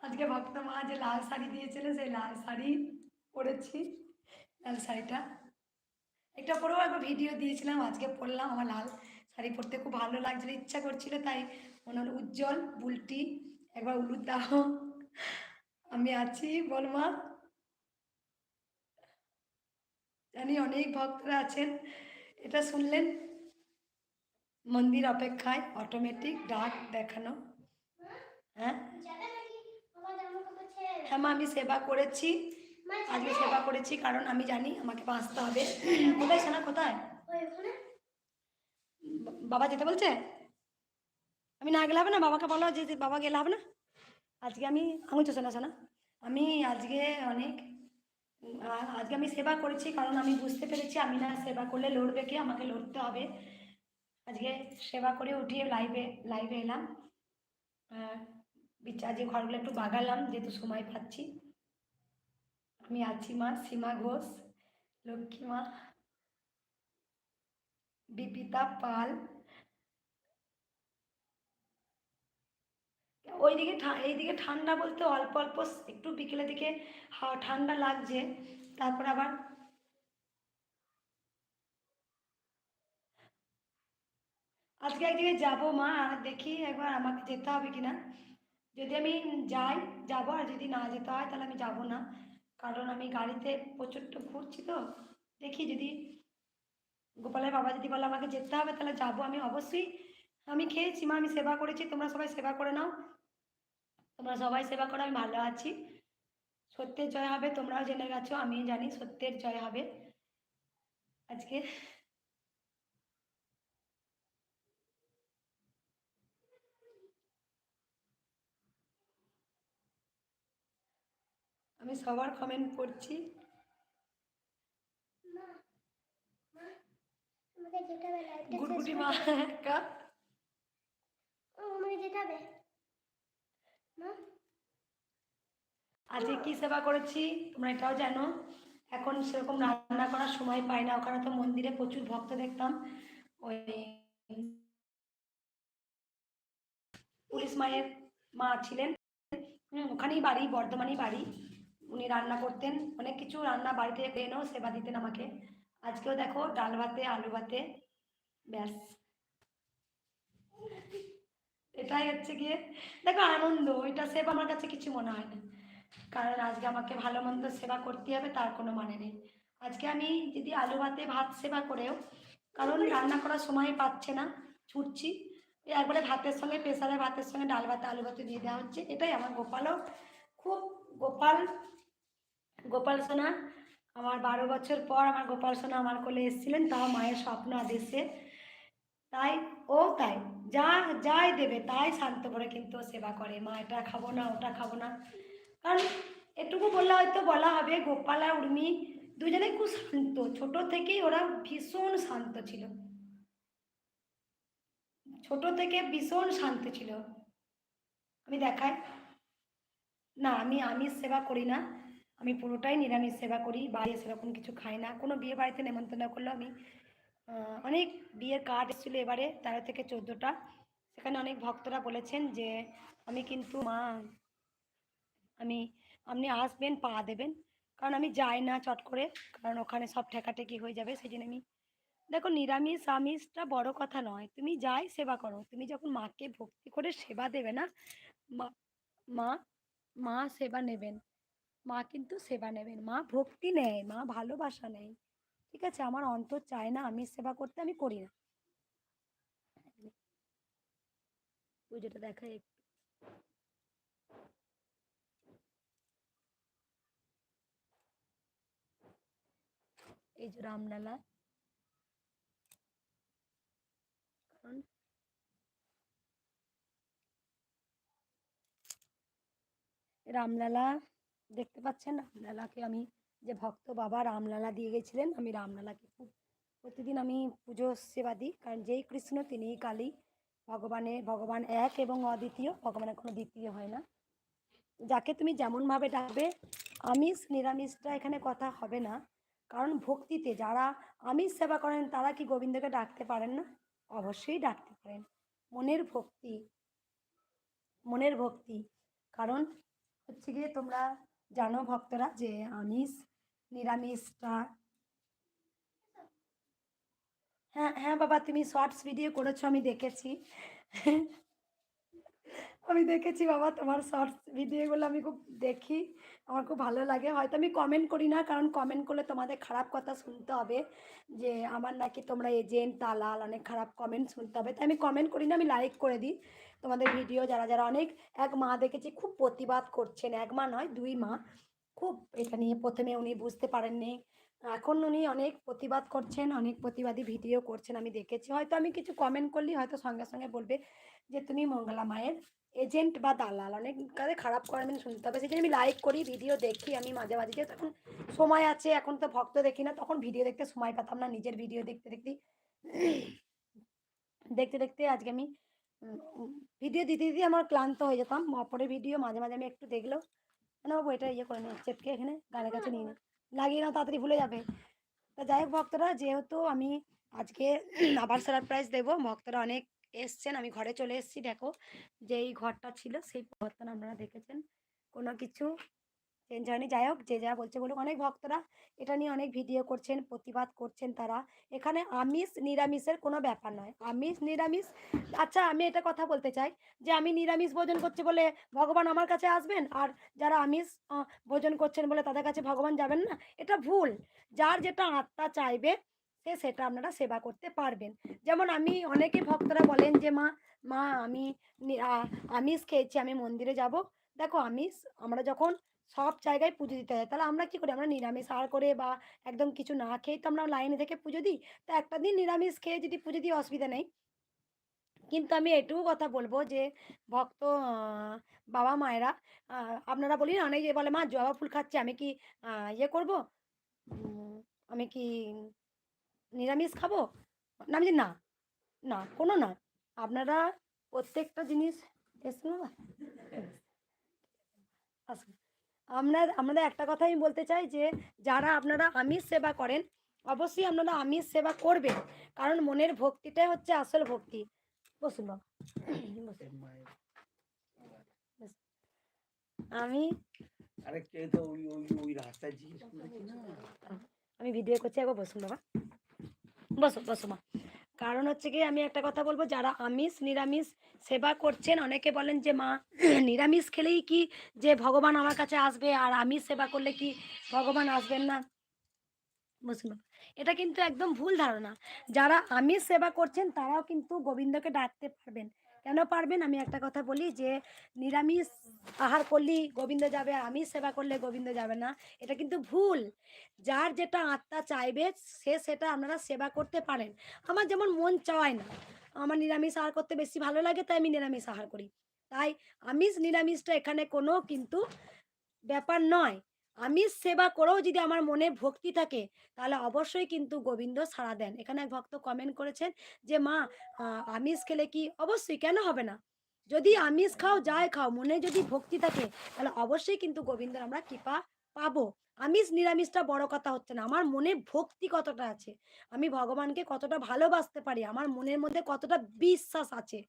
S1: আজকে ভক্ত মা যে লাল শাড়ি দিয়েছিল, সেই লাল শাড়ি পরেছি, লাল শাড়িটা একটা পরেও একবার ভিডিও দিয়েছিলাম, আজকে পরলাম। আমার লাল শাড়ি পরতে খুব ভালো লাগছিল, ইচ্ছা করছিল, তাই মনে হলো উজ্জ্বল বুলটি একবার উলুদ দাও। আমি আছি বল মা। জানি অনেক ভক্তরা আছেন, এটা শুনলেন মন্দির অপেক্ষায় অটোমেটিক ডাক দেখানো। হ্যাঁ হ্যাঁ মা, আমি সেবা করেছি, আজকে সেবা করেছি, কারণ আমি জানি আমাকে বাঁচতে হবে। কোথায় সোনা, কোথায় বাবা যেতে বলছে? আমি না গেলে হবে না, বাবাকে বলো যে বাবা গেলে হবে না। আজকে আমি আঙুল শোনা শোনা, আমি আজকে অনেক আজকে আমি সেবা করেছি, কারণ আমি বুঝতে পেরেছি আমি না সেবা করলে লড়বে কে, আমাকে লড়তে হবে। আজকে সেবা করে উঠিয়ে লাইভে লাইভে এলাম, আজকে ঘরগুলো একটু বাগালাম যেহেতু সময় পাচ্ছি। আমি আছি মা, সীমা ঘোষ, লক্ষ্মী মা, বিপিতা পাল। ওইদিকে এইদিকে ঠান্ডা বলতে অল্প অল্প একটু বিকেলের দিকে ঠান্ডা লাগছে, তারপর আবার আজকে একদিকে যাবো মা, আর দেখি একবার আমাকে যেতে হবে কিনা। যদি আমি যাই যাবো, আর যদি না যেতে হয় তাহলে আমি যাব না, কারণ আমি গাড়িতে প্রচণ্ড ঘুরছি তো। দেখি যদি গোপালের বাবা যদি বলে আমাকে যেতে হবে তাহলে যাব আমি অবশ্যই। আমি খেয়েছি মা, আমি সেবা করেছি, তোমরা সবাই সেবা করে নাও, তোমরা সবাই সেবা করো, আমি ভালো আছি। সত্যের জয় হবে, তোমরাও জেনে গেছো, আমি জানি সত্যের জয় হবে আজকে। আমি সবার কমেন্ট পড়ছি। গুটগুটি মা একটা আজকে কি সেবা করেছি তোমরা এটাও জানো। এখন সেরকম রান্না করার সময় পাই না, ওখানে তো মন্দিরে প্রচুর ভক্ত দেখতাম, ওই পুলিশ মায়ের মা ছিলেন, ওখানেই বাড়ি, বর্ধমানেই বাড়ি। উনি রান্না করতেন, অনেক কিছু রান্না বাড়ি থেকে এনেও সেবা দিতেন আমাকে। আজকেও দেখো ডাল ভাতে আলু ভাতে, ব্যাস এটাই হচ্ছে গিয়ে দেখো আনন্দ, ওইটা সেবা আমার কাছে কিছু মনে হয় না, কারণ আজকে আমাকে ভালো মন্দ সেবা করতে হবে তার কোনো মানে নেই। আজকে আমি যদি আলু ভাতে ভাত সেবা করেও, কারণ রান্না করার সময় পাচ্ছে না, ছুটছি, একবারে ভাতের সঙ্গে প্রেসারে ভাতের সঙ্গে ডাল ভাতে আলু ভাতে দিয়ে দেওয়া হচ্ছে। এটাই আমার গোপালও খুব গোপাল, গোপাল সোনা আমার 12 বছর পর আমার গোপাল সোনা আমার কোলে এসেছিলেন, তাও মায়ের স্বপ্ন আদেশে। তাই তাই যা যাই দেবে তাই শান্ত করে কিন্তু ও সেবা করে, মা এটা খাবো না ওটা খাবো না। কারণ এটুকু বললে হয়তো বলা হবে গোপাল আর উর্মি দুজনেই খুব শান্ত, ছোট থেকেই ওরা ভীষণ শান্ত ছিল, ছোট থেকে ভীষণ শান্ত ছিল। আমি দেখাই, না আমি আমিষ সেবা করি না, আমি পুরোটাই নিরামিষ সেবা করি, বাইরে সেরকম কিছু খাই না, কোনো বিয়ে বাড়িতে নেমন্তন্ন করলেও আমি অনেক বিয়ের কার্ড এসেছিলো এবারে 13 থেকে 14টা, সেখানে অনেক ভক্তরা বলেছেন যে আমি কিন্তু মা আমি আপনি আসবেন পা দেবেন, কারণ আমি যাই না চট করে, কারণ ওখানে সব ঠেকাঠেকি হয়ে যাবে, সেই জন্য আমি, দেখো নিরামিষ আমিষটা বড় কথা নয়, তুমি যাই সেবা করো, তুমি যখন মাকে ভক্তি করে সেবা দেবে না, মা মা মা সেবা নেবেন, মা কিন্তু সেবা নেবেন, মা ভক্তি নেয়, মা ভালোবাসা নেয়। ঠিক আছে, আমার অন্তর চায় না আমি সেবা করতে, আমি করি না। পুজোটা দেখাই একটু। এই যে রামলালা, কারণ রামলালা দেখতে পাচ্ছেন, রামলালাকে আমি, যে ভক্ত বাবা রামলালা দিয়ে গেছিলেন, আমি রামলালাকে খুব প্রতিদিন আমি পুজো সেবা দিই, কারণ যেই কৃষ্ণ তিনিই কালী, ভগবান এক এবং অদ্বিতীয়, ভগবানের কোনো দ্বিতীয় হয় না। যাকে তুমি যেমনভাবে ডাকবে, আমিষ নিরামিষটা এখানে কথা হবে না, কারণ ভক্তিতে যারা আমিষ সেবা করেন তারা কি গোবিন্দকে ডাকতে পারেন না? অবশ্যই ডাকতে পারেন। মনের ভক্তি, মনের ভক্তি, কারণ হচ্ছে গিয়ে তোমরা জানো ভক্তরা যে আমিষ নিরামিষটা, হ্যাঁ হ্যাঁ বাবা, তুমি শর্টস ভিডিও করেছো আমি দেখেছি। আমি দেখেছি বাবা, তোমার শর্টস ভিডিওগুলো আমি খুব দেখি, আমার খুব ভালো লাগে। হয়তো আমি কমেন্ট করি না, কারণ কমেন্ট করলে তোমাদের খারাপ কথা শুনতে হবে, যে আমার নাকি তোমরা এজেন্ট দালাল, অনেক খারাপ কমেন্ট শুনতে হবে, তাই আমি কমেন্ট করি না, আমি লাইক করে দিই তোমাদের ভিডিও। যারা যারা অনেক, এক মা দেখেছি খুব প্রতিবাদ করছেন, এক মা নয় 2 মা, খুব এটা নিয়ে প্রথমে উনি বুঝতে পারেননি, এখন উনি অনেক প্রতিবাদ করছেন, অনেক প্রতিবাদী ভিডিও করছেন, আমি দেখেছি। হয়তো আমি কিছু কমেন্ট করলেই হয়তো সঙ্গে সঙ্গে বলবে যে তুমি মঙ্গলা মায়ের এজেন্ট বা দালাল, অনেক কাজে খারাপ কমেন্ট শুনতে হবে, সেই জন্য আমি লাইক করি, ভিডিও দেখি আমি মাঝে মাঝে, যেহেতু এখন সময় আছে, এখন তো ভক্ত দেখি না, তখন ভিডিও দেখতে সময় পেতাম না, নিজের ভিডিও দেখতে দেখতে দেখতে দেখতে আজকে আমি ভিডিও দিতে দিতে আমার ক্লান্ত হয়ে যেতাম, পরে ভিডিও মাঝে মাঝে আমি একটু দেখলেও, না বাবু এটা ইয়ে করে নিই, চেপকে এখানে গানের কাছে নিয়ে নিই, লাগিয়ে নাও তাড়াতাড়ি ভুলে যাবে। তা যাই হোক ভক্তরা, যেহেতু আমি আজকে আবার সারপ্রাইজ দেবো, ভক্তরা অনেক এসছেন, আমি ঘরে চলে এসেছি, দেখো যেই ঘরটা ছিল সেই পরিবর্তন আপনারা দেখেছেন, কোনো কিছু চেঞ্জ হয়নি। যাই হোক, যে যা বলছে বলুক, অনেক ভক্তরা এটা নিয়ে অনেক ভিডিও করছেন, প্রতিবাদ করছেন তারা, এখানে আমিষ নিরামিষের কোনো ব্যাপার নয়, আমিষ নিরামিষ, আচ্ছা আমি এটা কথা বলতে চাই, যে আমি নিরামিষ ভোজন করছি বলে ভগবান আমার কাছে আসবেন, আর যারা আমিষ ভোজন করছেন বলে তাদের কাছে ভগবান যাবেন না, এটা ভুল। যার যেটা আত্মা চাইবে সে সেটা আপনারা সেবা করতে পারবেন। যেমন আমি, অনেকে ভক্তরা বলেন যে মা মা আমি আমিষ খেয়েছি, আমি মন্দিরে যাব। দেখো আমিষ, আমরা যখন সব জায়গায় পুজো দিতে হয়, তাহলে আমরা কি করি, আমরা নিরামিষ আর করে বা একদম কিছু না খেয়েই তো আমরা লাইনে থেকে পুজো দিই। তো একটা দিন নিরামিষ খেয়ে যদি পুজো দিই অসুবিধা নেই, কিন্তু আমি এটুকু কথা বলবো যে ভক্ত বাবা মায়েরা, আপনারা বলি না, অনেকে বলে মা জবা ফুল খাচ্ছি, আমি কি ইয়ে করব, আমি কি নিরামিষ খাবো, না আমি বলি, না না কোনো না, আপনারা প্রত্যেকটা জিনিস, এসো না আসুন, আপনাদের একটা কথাই আমি বলতে চাই যে যারা আপনারা আমিষ সেবা করেন, অবশ্যই আপনারা আমিষ সেবা করবেন, কারণ মনের ভক্তিটাই হচ্ছে আসল ভক্তি। বসুন বাবা, বসুন, বসুন। আমি
S2: আরে কে তো ওই রাস্তায় জিজ্ঞেস করেছি না।
S1: আমি ভিডিও করছি, একবার বসুন বাবা, বসো বসো মা। কারণ হচ্ছে কি, আমি একটা কথা বলবো, যারা আমিষ নিরামিষ সেবা করছেন, অনেকে বলেন যে মা নিরামিষ খেলেই কি যে ভগবান আমার কাছে আসবে, আর আমিষ সেবা করলে কি ভগবান আসবেন না? বসুন বাবা, এটা কিন্তু একদম ভুল ধারণা। যারা আমিষ সেবা করছেন তারাও কিন্তু গোবিন্দকে ডাকতে পারবেন। কেন পারবেন, আমি একটা কথা বলি, যে নিরামিষ আহার করলেই গোবিন্দ যাবে, আর আমিষ সেবা করলে গোবিন্দ যাবে না, এটা কিন্তু ভুল। যার যেটা আত্মা চাইবে সে সেটা আপনারা সেবা করতে পারেন। আমার যেমন মন চায় না, আমার নিরামিষ আহার করতে বেশি ভালো লাগে, তাই আমি নিরামিষ আহার করি। তাই আমিষ নিরামিষটা এখানে কোনো কিন্তু ব্যাপার নয়। আমিষ সেবা করেও যদি আমার মনে ভক্তি থাকে, তাহলে অবশ্যই কিন্তু গোবিন্দ সাড়া দেন। এখানে এক ভক্ত কমেন্ট করেছেন যে, "মা আমিষ খেলে কি?" অবশ্যই, কেন হবে না? যদি আমিষ খাও, যাই খাও, মনে যদি ভক্তি থাকে, তাহলে অবশ্যই কিন্তু গোবিন্দের আমরা কৃপা পাবো। আমিষ নিরামিষটা বড় কথা হচ্ছে না। আমার মনে ভক্তি কতটা আছে, আমি ভগবানকে কতটা ভালোবাসতে পারি, আমার মনের মধ্যে কতটা বিশ্বাস আছে।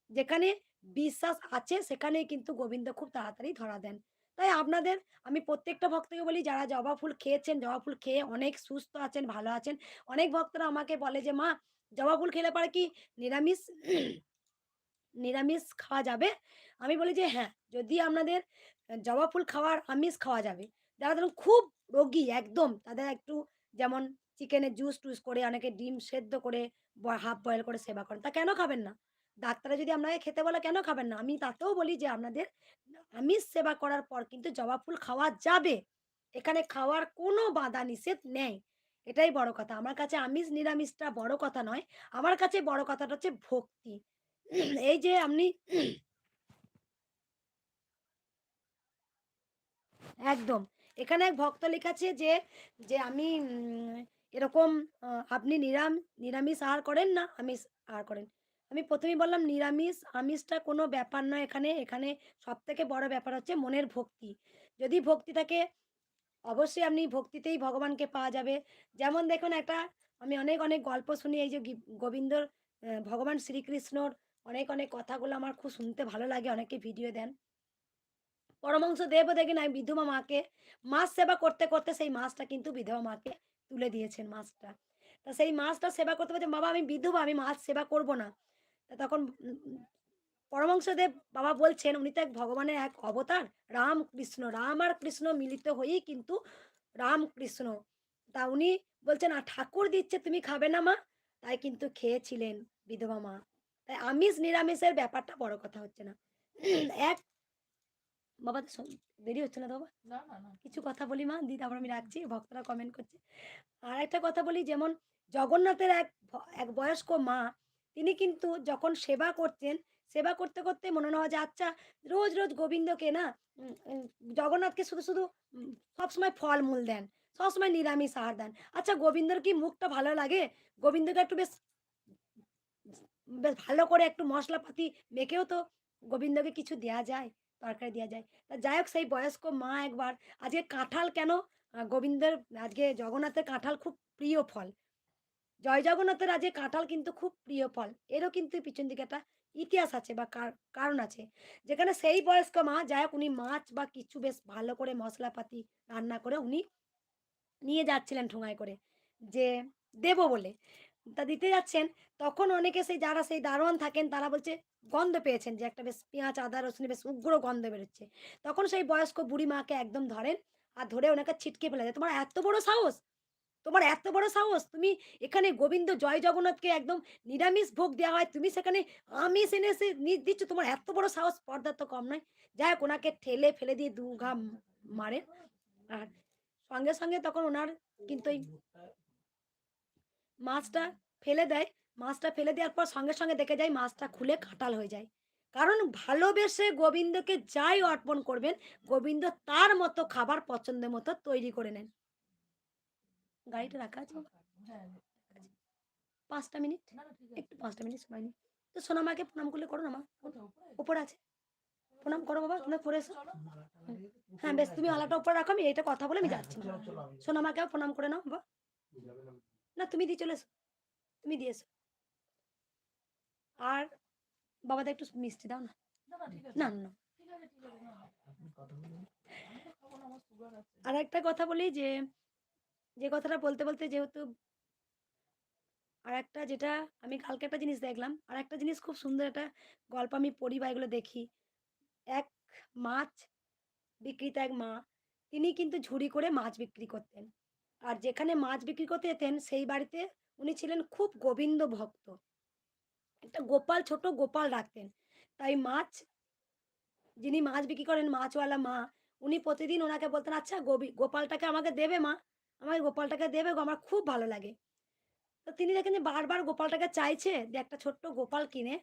S1: যেখানে বিশ্বাস আছে সেখানেই কিন্তু গোবিন্দ খুব তাড়াতাড়ি ধরা দেন। তাই আপনাদের আমি প্রত্যেকটা ভক্তকে বলি, যারা জবা ফুল খেয়েছেন, জবা ফুল খেয়ে অনেক সুস্থ আছেন, ভালো আছেন। অনেক ভক্তরা আমাকে বলে যে, "মা, জবা ফুল খেলে পরে কি নিরামিষ নিরামিষ খাওয়া যাবে?" আমি বলি যে, "হ্যাঁ, যদি আপনাদের জবা ফুল খাওয়ার আমিষ খাওয়া যাবে।" যারা ধরুন খুব রোগী একদম, তাদের একটু যেমন চিকেনের জুস-টুস করে, অনেকে ডিম সেদ্ধ করে হাফ বয়েল করে সেবা করেন। তা কেন খাবেন না? ডাক্তাররা যদি আপনাকে খেতে বলে কেন খাবেন না? আমি তাতেও বলি যে, আপনাদের আমিষ সেবা করার পর কিন্তু জবা ফুল খাওয়া যাবে। এখানে খাওয়ার কোনো বাধা নিষেধ নেই। এটাই বড় কথা। আমার কাছে আমিষ নিরামিষটা বড় কথা নয়। আমার কাছে বড় কথাটা হচ্ছে ভক্তি। এই যে আপনি একদম। এখানে এক ভক্ত লিখেছে যে, আমি এরকম আপনি নিরামিষ আহার করেন না আমিষ আহার করেন? আমি ১ম এই বললাম নিরামিষ, আমিষটা কোনো ব্যাপার নয় এখানে। এখানে সবথেকে বড় ব্যাপার হচ্ছে মনের ভক্তি। যদি ভক্তি থাকে, অবশ্যই আপনি ভক্তিতেই ভগবানকে পাওয়া যাবে। যেমন দেখুন একটা, আমি অনেক, অনেক গল্প শুনি এই যে গোবিন্দর ভগবান শ্রীকৃষ্ণর অনেক কথাগুলো আমার খুব শুনতে ভালো লাগে। অনেকে ভিডিও দেন। পরমহংসদেবও দেখি না বিধবা মাকে মাছ সেবা করতে, করতে সেই মাছটা কিন্তু বিধবা মাকে তুলে দিয়েছেন মাছটা। তা সেই মাছটা সেবা করতে, করতে, "বাবা, আমি বিধবা, আমি মাছ সেবা করব না।" তা তখন পরমহংসদেব বাবা বলছেন, উনি তো এক ভগবানের এক অবতার, রামকৃষ্ণ। রাম আর কৃষ্ণ মিলিত হয়েই কিন্তু রামকৃষ্ণ। তা উনি বলছেন, ঠাকুর দিচ্ছে তুমি খাবে না মা?" তাই কিন্তু খেয়েছিলেন বিধবা মা। তাই আমিষ নিরামিষের ব্যাপারটা বড় কথা হচ্ছে না। এক বাবা তো দেরি হচ্ছে না তো বাবা? কিছু কথা বলি মা, দি তারপর আমি রাখছি। ভক্তরা কমেন্ট করছে। আরেকটা কথা বলি, যেমন জগন্নাথের এক বয়স্ক মা, তিনি কিন্তু যখন সেবা করতেন, সেবা করতে, করতে মনে হয় যে আচ্ছা রোজ, রোজ গোবিন্দকে না উম উম জগন্নাথকে শুধু সবসময় ফলমূল দেন, সবসময় নিরামিষ আহার দেন। আচ্ছা গোবিন্দর কি মুখটা ভালো লাগে? গোবিন্দকে একটু বেশ ভালো করে একটু মশলাপাতি মেখেও তো গোবিন্দকে কিছু দেয়া যায়, তরকারি দেয়া যায়। তা যাই হোক, সেই বয়স্ক মা একবার, আজকে কাঁঠাল কেন গোবিন্দের, আজকে জগন্নাথের কাঁঠাল খুব প্রিয় ফল। জয় জগন্নাথের আজকে কাঁঠাল কিন্তু খুব প্রিয় ফল। এরও কিন্তু পিছন দিকে একটা ইতিহাস আছে বা কারণ আছে। যেখানে সেই বয়স্ক মা, যাই হোক, উনি মাছ বা কিছু বেশ ভালো করে মশলাপাতি রান্না করে উনি নিয়ে যাচ্ছিলেন ঠোঙায় করে, যে দেবো বলে। তা দিতে যাচ্ছেন, তখন অনেকে সেই যারা সেই দারোয়ান থাকেন তারা বলছে, গন্ধ পেয়েছেন যে একটা বেশ পেঁয়াজ, আদা, রসুনের বেশ উগ্র গন্ধ বেরোচ্ছে। তখন সেই বয়স্ক বুড়ি মাকে একদম ধরেন, আর ধরে ওনাকে ছিটকে ফেলে দেয়। "তোমার এত বড় সাহস! তোমার এত বড় সাহস! তুমি এখানে গোবিন্দ জয় জগন্নাথকে একদম নিরামিষ ভোগ দেওয়া হয়। তুমি সেখানে আমিষ এনে এসে দিচ্ছ। তোমার এত বড় সাহস! পর্দার তো কম নয়।" যাই হোক, ওনাকে ঠেলে ফেলে দিয়ে ২ ঘা মারেন। আর সঙ্গে, সঙ্গে তখন উনার কিন্তু এই মাছটা ফেলে দেয়। মাছটা ফেলে দেওয়ার পর সঙ্গে, সঙ্গে দেখে যায় মাছটা খুলে কাঁঠাল হয়ে যায়। কারণ ভালোবেসে গোবিন্দকে যাই অর্পণ করবেন, গোবিন্দ তার মতো খাবার পছন্দের মতো তৈরি করে নেন। গাড়িটা রাখা আছে বাবা? ৫ টা মিনিট? একটু ৫ টা মিনিট সময় নিন। তো সোনামাকে প্রণাম করলে করো না মা। উপরে আছে। প্রণাম করো বাবা, তোমরা পড়ে এসো। হুম। হ্যাঁ, বেশ, তুমি আলাটা উপরে রাখো, আমি এইটা কথা বলে আমি যাচ্ছি। সোনামাকেও প্রণাম করে নাও বাবা। না, তুমি দিয়ে চলে এসো। তুমি দিয়ে এসো। আর বাবাদের একটু মিষ্টি দাও না। না, না, না। আরেকটা কথা বলি যে, যে কথাটা বলতে, বলতে যেহেতু আরেকটা যেটা আমি কালকে একটা জিনিস দেখলাম। আরেকটা জিনিস খুব সুন্দর একটা গল্প আমি পড়ি বা এগুলো দেখি। এক মাছ বিক্রেতা এক মা, তিনি কিন্তু ঝুড়ি করে মাছ বিক্রি করতেন। আর যেখানে মাছ বিক্রি করতে যেতেন সেই বাড়িতে উনি ছিলেন খুব গোবিন্দ ভক্ত। একটা গোপাল, ছোট গোপাল রাখতেন। তাই যিনি মাছ বিক্রি করেন, মাছওয়ালা মা, উনি প্রতিদিন উনাকে বলতেন, "আচ্ছা গোপালটাকে আমাকে দেবে মা? আমাকে গোপালটাকে দেবে গো, আমার খুব ভালো লাগে।" তো তিনি দেখেন যে বারবার গোপালটাকে চাইছে যে একটা ছোট্ট গোপাল কিনে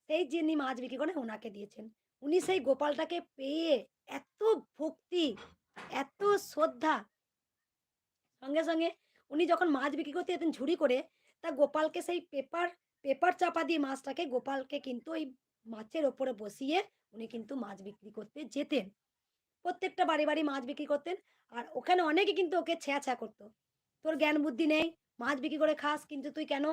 S1: সেই যিনি মাছ বিক্রি করেন ওনাকে দিয়েছেন। উনি সেই গোপালটাকে পেয়ে এত ভক্তি, এত শ্রদ্ধা, সঙ্গে, সঙ্গে উনি যখন মাছ বিক্রি করতে যেতেন ঝুড়ি করে, তা গোপালকে সেই পেপার চাপা দিয়ে মাছটাকে গোপালকে কিন্তু ওই মাছের ওপরে বসিয়ে উনি কিন্তু মাছ বিক্রি করতে যেতেন। প্রত্যেকটা বাড়ি, বাড়ি মাছ বিক্রি করতেন। আর ওখানে অনেকে কিন্তু ওকে ছ্যাঁচা করত। "তোর জ্ঞান বুদ্ধি নেই, মাছ বিক্রি করে খাস কিন্তু তুই কেন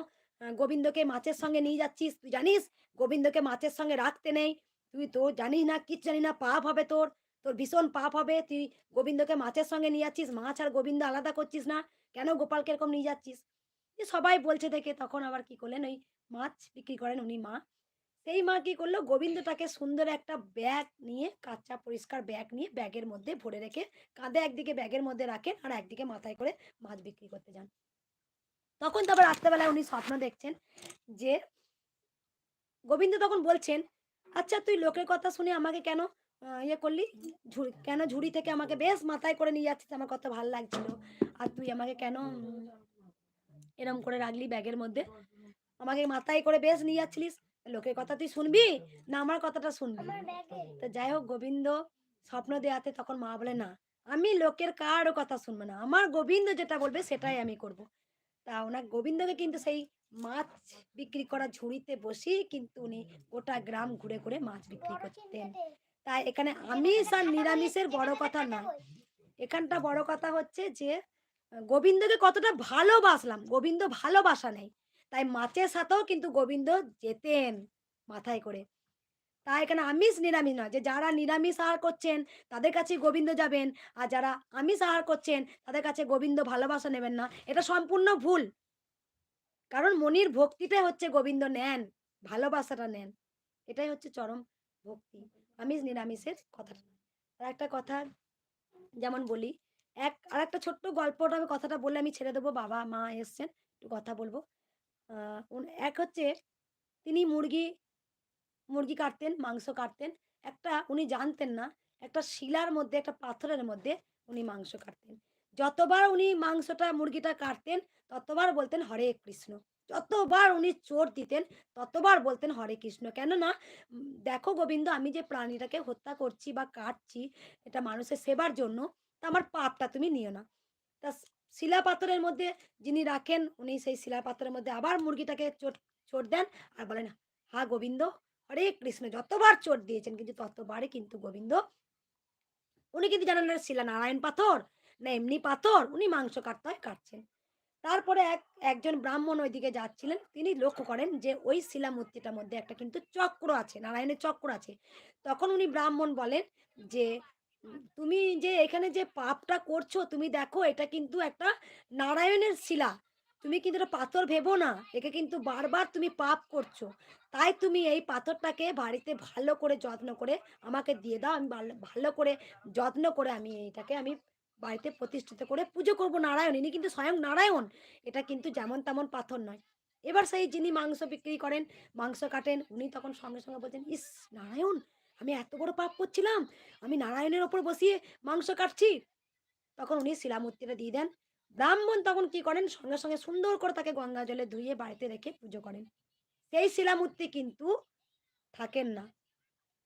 S1: গোবিন্দকে মাছের সঙ্গে নিয়ে যাচ্ছিস? তুই জানিস গোবিন্দকে মাছের সঙ্গে রাখতে নেই। তুই তো জানিস না, কিচ্ছু জানিস না, পাপ হবে তোর। তোর ভীষণ পাপ হবে। তুই গোবিন্দকে মাছের সঙ্গে নিয়ে যাচ্ছিস, মাছ আর গোবিন্দ আলাদা করছিস না। কেন গোপালকে এরকম নিয়ে যাচ্ছিস?" যে সবাই বলছে দেখে তখন আবার কি করলেন, ওই মাছ বিক্রি করেন উনি মা। সেই মা কি করলো, গোবিন্দটাকে সুন্দর একটা ব্যাগ নিয়ে, কাঁচা পরিষ্কার ব্যাগ নিয়ে ব্যাগের মধ্যে ভরে রেখে কাঁধে একদিকে ব্যাগের মধ্যে রাখেন আর একদিকে মাথায় করে মাছ বিক্রি করতে যান। তখন তো আবার রাত্রেবেলায় উনি স্বপ্ন দেখছেন যে গোবিন্দ তখন বলছেন, "আচ্ছা তুই লোকের কথা শুনে আমাকে কেন ইয়ে করলি? কেন ঝুড়ি থেকে আমাকে বেশ মাথায় করে নিয়ে যাচ্ছিস, আমার কত ভাল লাগছিল। আর তুই আমাকে কেন এরম করে রাখলি ব্যাগের মধ্যে? আমাকে মাথায় করে বেশ নিয়ে যাচ্ছিলিস। লোকের কথা তুই শুনবি না আমার কথাটা শুনবি?" তো যাই হোক গোবিন্দ স্বপ্ন দেয়াতে তখন মা বলে, "না, আমি লোকের কারো কথা শুনব না। আমার গোবিন্দ যেটা বলবে সেটাই আমি করব।" তা উনার গোবিন্দকে কিন্তু সেই মাছ বিক্রি করা ঝুড়িতে বসিয়ে কিন্তু উনি গোটা গ্রাম ঘুরে, ঘুরে মাছ বিক্রি করতেন। তাই এখানে আমিষ আর নিরামিষের বড় কথা নয়। এখানটা বড় কথা হচ্ছে যে গোবিন্দকে কতটা ভালোবাসলাম। গোবিন্দ ভালোবাসা নেই। তাই মাছের সাথেও কিন্তু গোবিন্দ যেতেন মাথায় করে। তাই এখানে আমিষ নিরামিষ নয় যে যারা নিরামিষ আহার করছেন তাদের কাছেই গোবিন্দ যাবেন। আর যারা আমিষ আহার করছেন তাদের কাছে গোবিন্দ ভালোবাসা নেবেন না। এটা সম্পূর্ণ ভুল। কারণ মনির ভক্তিটাই হচ্ছে গোবিন্দ নেন, ভালোবাসাটা নেন। এটাই হচ্ছে চরম ভক্তি। আমিষ নিরামিষের কথাটা। আরেকটা কথা যেমন বলি, আরেকটা ছোট্ট গল্পটা আমি কথাটা বললে আমি ছেড়ে দেব। বাবা-মা এসছেন, একটু কথা বলব। আ এক হচ্ছে তিনি মুরগি কাটতেন, মাংস কাটতেন। উনি জানতেন না, একটা শিলার মধ্যে, একটা পাথরের মধ্যে উনি মাংস কাটতেন। যতবার উনি মুরগিটা কাটতেন, ততবার বলতেন হরে কৃষ্ণ। যতবার উনি চোট দিতেন, ততবার বলতেন হরে কৃষ্ণ। কেননা দেখো গোবিন্দ আমি যে প্রাণীটাকে হত্যা করছি বা কাটছি, এটা মানুষের সেবার জন্য, তা আমার পাপটা তুমি নিও না। তা শিলা পাথরের মধ্যে যিনি রাখেন, উনি সেই শিলা পাথরের মধ্যে আবার মুরগিটাকে চোট দেন আর বলেন, "হা গোবিন্দ, হরে কৃষ্ণ।" যতবার চোট দিয়েছেন কিন্তু ততবারই কিন্তু গোবিন্দ, উনি কিন্তু জানেন না শিলা নারায়ণ পাথর না এমনি পাথর, উনি মাংস কাটতে হয় কাটছেন। তারপরে একজন ব্রাহ্মণ ওইদিকে যাচ্ছিলেন। তিনি লক্ষ্য করেন যে ওই শিলামূর্তিটার মধ্যে একটা কিন্তু চক্র আছে, নারায়ণের চক্র আছে। তখন উনি ব্রাহ্মণ বলেন যে, তুমি যে এখানে যে পাপটা করছো তুমি দেখো এটা কিন্তু একটা নারায়ণের শিলা। তুমি কিন্তু এটা পাথর ভেবো না। একে কিন্তু বারবার তুমি পাপ করছো। তাই তুমি এই পাথরটাকে বাড়িতে ভালো করে যত্ন করে আমাকে দিয়ে দাও। আমি ভালো করে যত্ন করে আমি বাড়িতে প্রতিষ্ঠিত করে পুজো করব নারায়ণ। ইনি কিন্তু স্বয়ং নারায়ণ। এটা কিন্তু যেমন তেমন পাথর নয়। এবার সেই যিনি মাংস বিক্রি করেন, মাংস কাটেন, উনি তখন সঙ্গে, সঙ্গে বলছেন, "ইস! নারায়ণ, আমি এত বড় পাপ করছিলাম। আমি নারায়ণের ওপর বসিয়ে মাংস কাটছি।" তখন উনি শিলামূর্তিটা দিয়ে দেন। ব্রাহ্মণ তখন কি করেন, সঙ্গে, সঙ্গে সুন্দর করে তাকে গঙ্গা জলে ধুইয়ে বাড়িতে রেখে পুজো করেন। সেই শিলামূর্তি কিন্তু থাকেন না।